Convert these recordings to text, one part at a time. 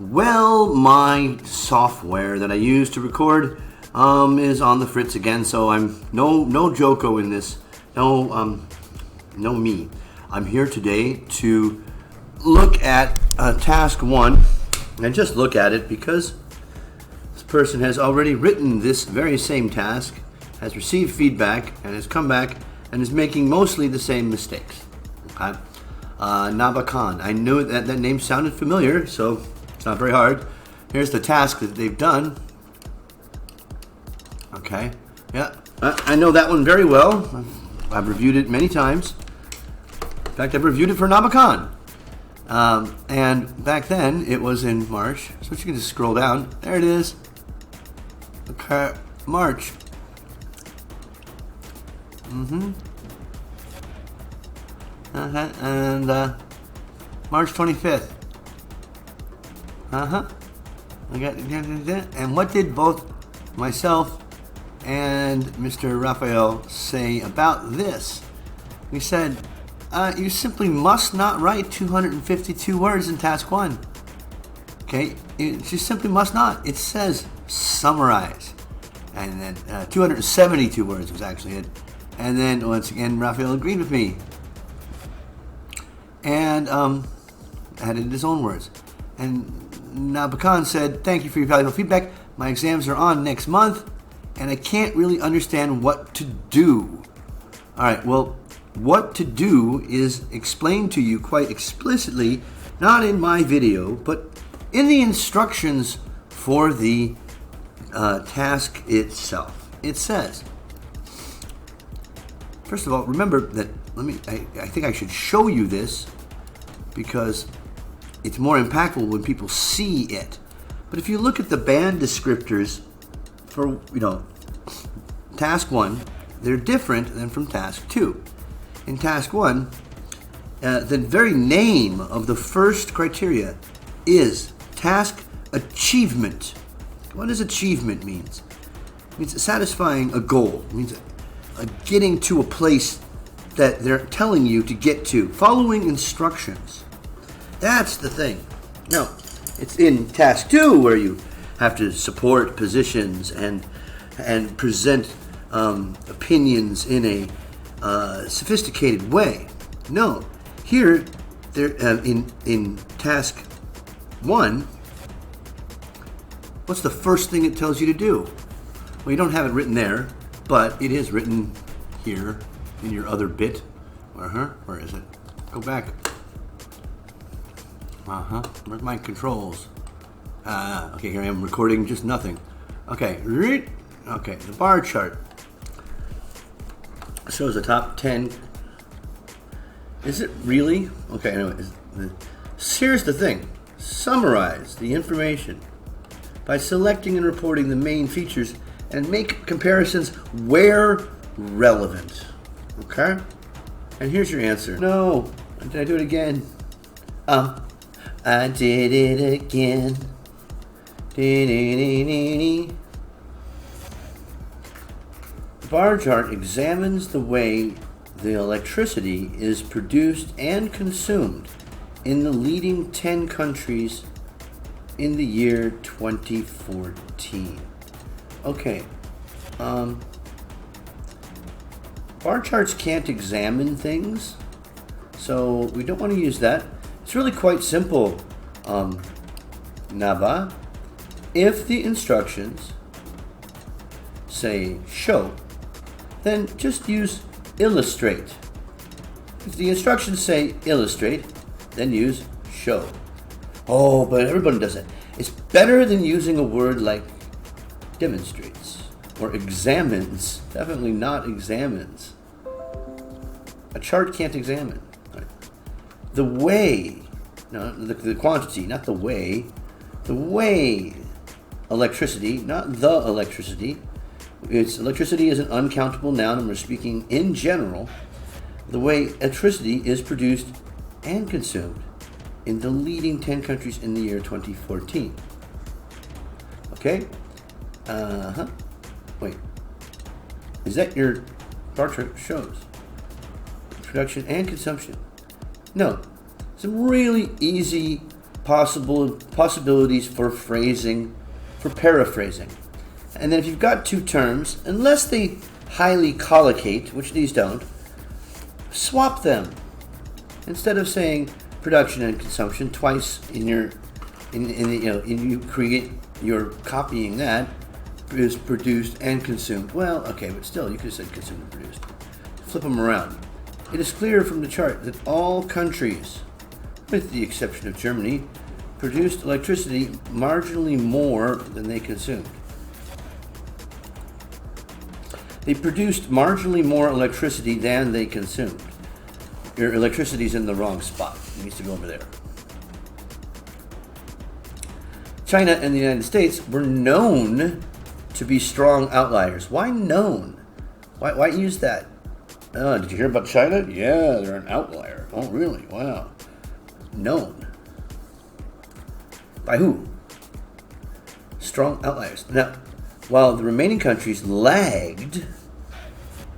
Well, my software that I use to record is on the fritz again, so I'm no Joko in this. No me. I'm here today to look at task 1 and just look at it because this person has already written this very same task, has received feedback, and has come back and is making mostly the same mistakes. Okay? Nabakan. I knew that name sounded familiar, so it's not very hard. Here's the task that they've done. Okay. Yeah, I know that one very well. I've reviewed it many times. In fact, I've reviewed it for Nabakan. And back then, it was in March. So you can just scroll down. There it is. Okay, March. And March 25th. And what did both myself and Mr. Raphael say about this? We said, you simply must not write 252 words in task 1. Okay, you just simply must not. It says summarize. And then 272 words was actually it. And then once again, Raphael agreed with me. And added his own words. And Nabakan said, thank you for your valuable feedback. My exams are on next month, and I can't really understand what to do. All right, well, what to do is explained to you quite explicitly, not in my video, but in the instructions for the task itself. It says, first of all, remember that, I think I should show you this because it's more impactful when people see it. But if you look at the band descriptors for, task 1, they're different than from task 2. In task 1, the very name of the first criteria is task achievement. What does achievement means? It means satisfying a goal. It means getting to a place that they're telling you to get to, following instructions. That's the thing. Now, it's in task 2 where you have to support positions and present opinions in a sophisticated way. No, here, there in task 1, what's the first thing it tells you to do? Well, you don't have it written there, but it is written here in your other bit. Where is it? Go back. Where's my controls? Okay, here I am recording just nothing. Okay, the bar chart shows the top 10. Is it really? Okay, anyway, here's the thing. Summarize the information by selecting and reporting the main features and make comparisons where relevant. Okay? And here's your answer. No, did I do it again? I did it again. The bar chart examines the way the electricity is produced and consumed in the leading 10 countries in the year 2014. Okay. Bar charts can't examine things, so we don't want to use that. It's really quite simple, Naba. If the instructions say show, then just use illustrate. If the instructions say illustrate, then use show. Oh, but everybody does it. It's better than using a word like demonstrates or examines. Definitely not examines. A chart can't examine. The way, no, the quantity, not the way electricity, not the electricity. Electricity is an uncountable noun, and we're speaking in general. The way electricity is produced and consumed in the leading 10 countries in the year 2014. Okay? Wait. Is that your bar chart shows? Production and consumption. No. Some really easy possibilities for phrasing, for paraphrasing. And then if you've got two terms, unless they highly collocate, which these don't, swap them. Instead of saying production and consumption twice you're copying that is produced and consumed. Well, okay, but still you could have said consumed and produced. Flip them around. It is clear from the chart that all countries, with the exception of Germany, produced electricity marginally more than they consumed. They produced marginally more electricity than they consumed. Your electricity's in the wrong spot. It needs to go over there. China and the United States were known to be strong outliers. Why known? Why use that? Did you hear about China? Yeah, they're an outlier. Oh, really? Wow. Known. By who? Strong outliers. Now, while the remaining countries lagged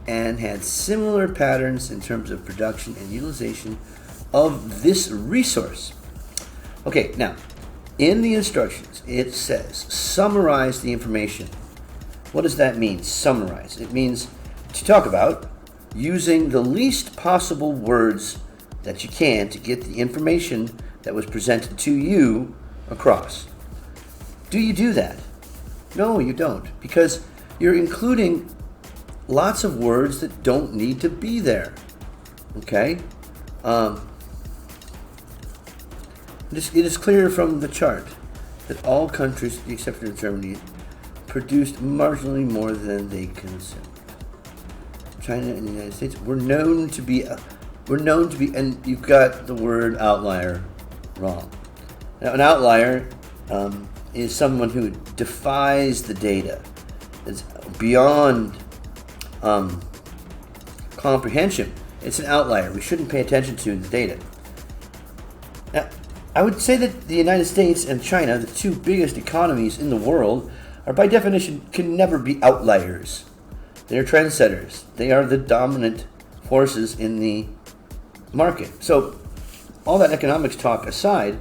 and had similar patterns in terms of production and utilization of this resource. Okay, now, in the instructions, it says, summarize the information. What does that mean, summarize? It means to talk about using the least possible words that you can to get the information that was presented to you across. Do you do that? No, you don't, because you're including lots of words that don't need to be there. Okay? It is clear from the chart that all countries, with the exception of Germany, produced marginally more than they consumed. China and the United States were known to be, and you've got the word outlier wrong. Now, an outlier is someone who defies the data. It's beyond comprehension. It's an outlier. We shouldn't pay attention to the data. Now, I would say that the United States and China, the two biggest economies in the world, are by definition can never be outliers. They're trendsetters. They are the dominant forces in the market. So, all that economics talk aside,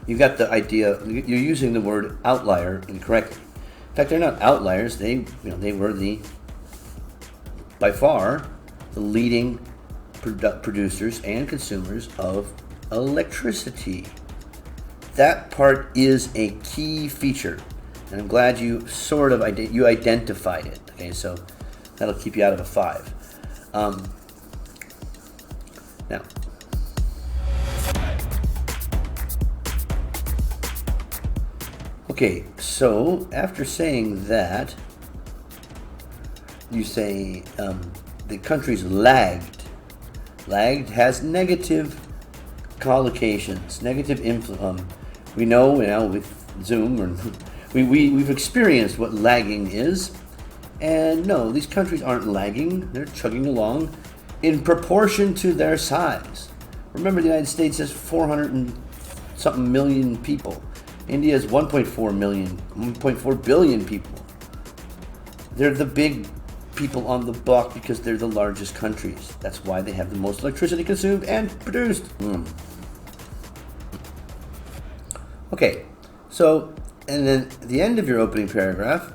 you've got the idea, you're using the word outlier incorrectly. In fact, they're not outliers. They were by far, the leading producers and consumers of electricity. That part is a key feature, and I'm glad you sort of identified it. Okay, so that'll keep you out of a 5. Now, okay, so after saying that, you say the countries lagged. Lagged has negative collocations, negative influence. We know now with Zoom, we've experienced what lagging is. And no, these countries aren't lagging. They're chugging along in proportion to their size. Remember, the United States has 400 and something million people. India has 1.4 billion people. They're the big people on the block because they're the largest countries. That's why they have the most electricity consumed and produced. Okay, so, and then at the end of your opening paragraph,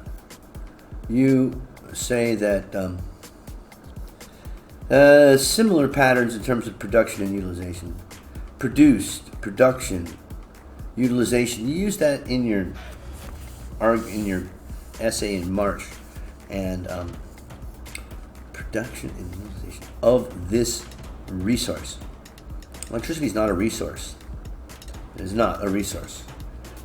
you say that similar patterns in terms of production and utilization. Produced, production, utilization. You use that in your essay in March, and production and utilization of this resource. Electricity is not a resource. It is not a resource.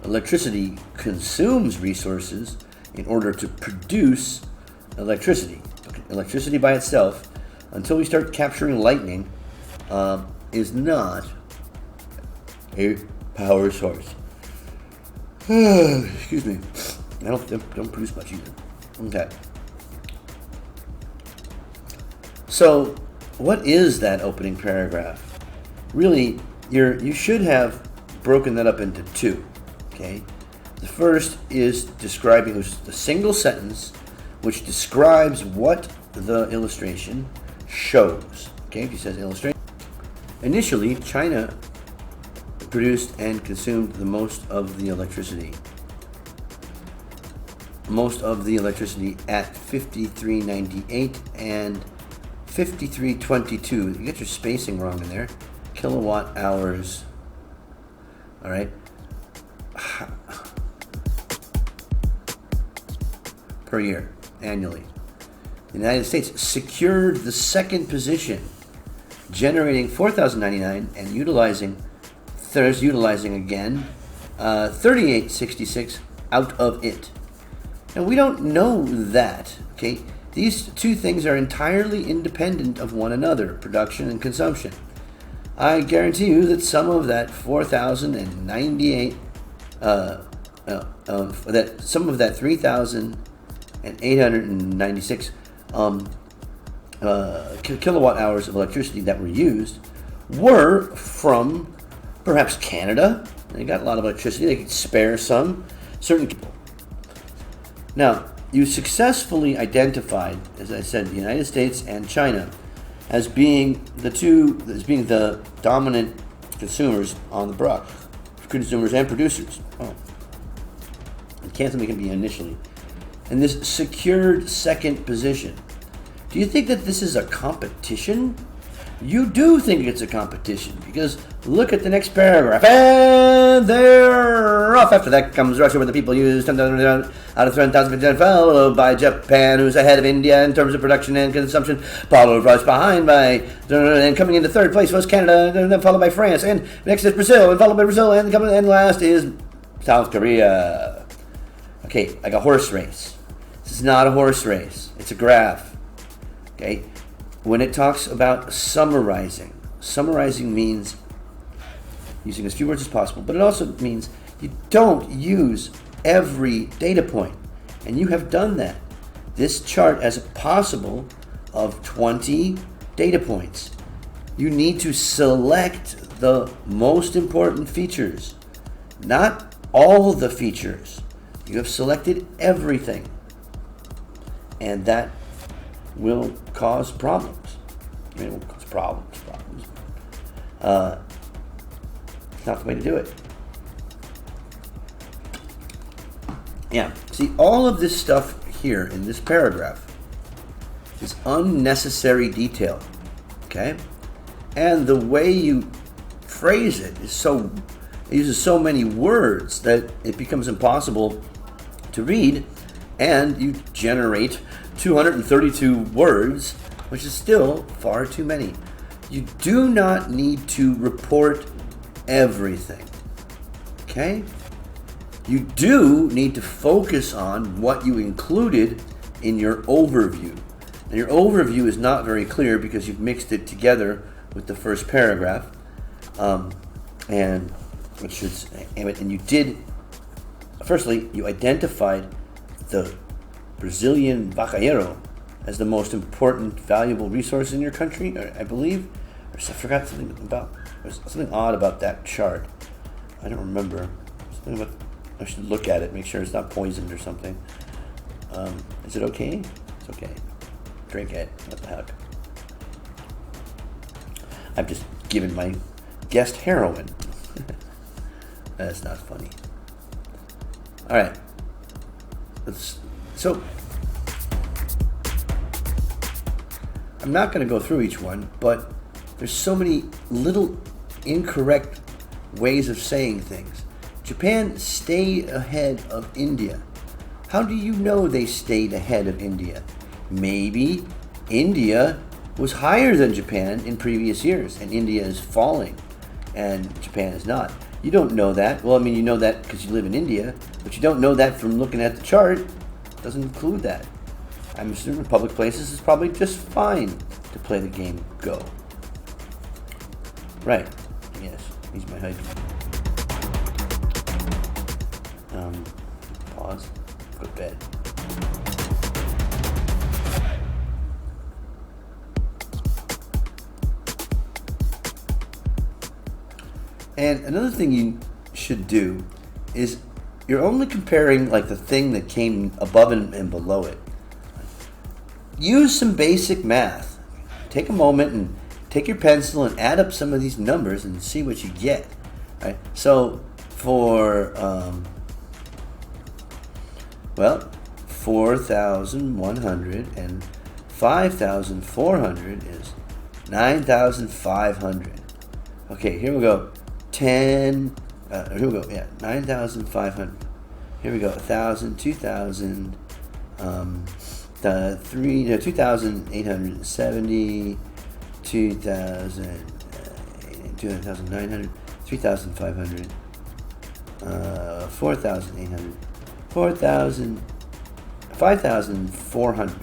Electricity consumes resources in order to produce electricity. Electricity by itself, until we start capturing lightning, is not a power source. Excuse me. I don't produce much either. Okay. So, what is that opening paragraph? Really, you should have broken that up into 2. Okay. The first is describing a single sentence which describes what the illustration shows. Okay, if it says illustration. Initially, China produced and consumed the most of the electricity? Most of the electricity at 5398 and 5322. You get your spacing wrong in there. Kilowatt hours. All right. Per year, annually. The United States secured the second position, generating 4,099 and utilizing again 3866 out of it. And we don't know that, okay? These two things are entirely independent of one another, production and consumption. I guarantee you that some of that 4,098, that some of that 3,896 kilowatt hours of electricity that were used were from perhaps Canada. They got a lot of electricity. They could spare some. Certain people. Now, you successfully identified, as I said, the United States and China as being the dominant consumers on the block, consumers and producers. Oh, it can't be initially, and this secured second position. Do you think that this is a competition? You do think it's a competition because look at the next paragraph. And they're off. After that comes Russia, where the people use 10,000 out of 10,000, followed by Japan, who's ahead of India in terms of production and consumption, followed behind by, and coming into third place was Canada, and then followed by France, and next is Brazil, and followed by Brazil, and last is South Korea. Okay, like a horse race. This is not a horse race. It's a graph. Okay. When it talks about summarizing means using as few words as possible, but it also means you don't use every data point, and you have done that. This chart has a possible of 20 data points. You need to select the most important features, not all the features. You have selected everything, and that will cause problems. I mean, it will cause problems. It's not the way to do it. Yeah, see, all of this stuff here in this paragraph is unnecessary detail, okay? And the way you phrase it is it uses so many words that it becomes impossible to read, and you generate 232 words, which is still far too many. You do not need to report everything, okay? You do need to focus on what you included in your overview. And your overview is not very clear because you've mixed it together with the first paragraph, and you did. Firstly, you identified the Brazilian vaqueiro as the most important, valuable resource in your country, I believe. I forgot something odd about that chart. I don't remember. I should look at it, make sure it's not poisoned or something. Is it okay? It's okay. Drink it. What the heck? I've just given my guest heroin. That's not funny. All right. So, I'm not going to go through each one, but there's so many little incorrect ways of saying things. Japan stayed ahead of India. How do you know they stayed ahead of India? Maybe India was higher than Japan in previous years, and India is falling, and Japan is not. You don't know that. Well, I mean, you know that because you live in India, but you don't know that from looking at the chart. It doesn't include that. I'm assuming public places is probably just fine to play the game Go. Right. Yes. He's my husband. Pause. Go to bed. And another thing you should do is you're only comparing like the thing that came above and below it. Use some basic math. Take a moment and take your pencil and add up some of these numbers and see what you get. Right? So for, 4,100 and 5,400 is 9,500. Okay, here we go. 9,500. Here we go. 1,000, 2,000, 2,870, 2,000, 2,900, 3,500, 4,800, 4,000, 5,400.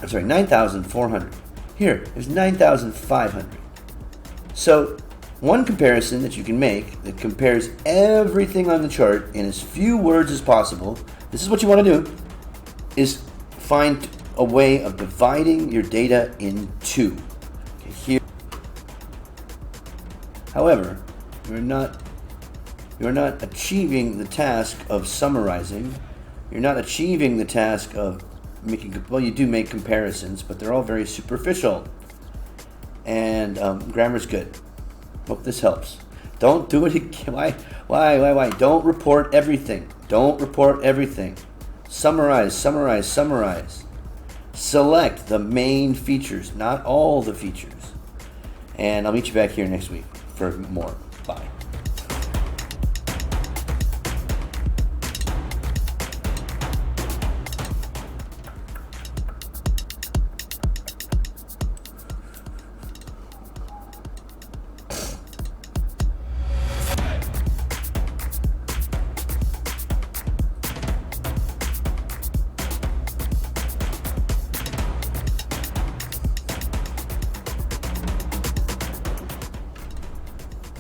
I'm sorry, 9,400. Here, there's 9,500. So, one comparison that you can make that compares everything on the chart in as few words as possible, this is what you want to do, is find a way of dividing your data in two. Okay, here. However, you're not achieving the task of summarizing. You're not achieving the task of making, well, you do make comparisons, but they're all very superficial. And grammar's good. Hope this helps. Don't do it again. Why? Don't report everything. Don't report everything. Summarize. Select the main features, not all the features. And I'll meet you back here next week for more. Bye.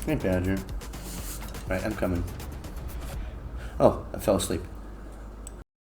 Hey, Badger. Right, I'm coming. Oh, I fell asleep.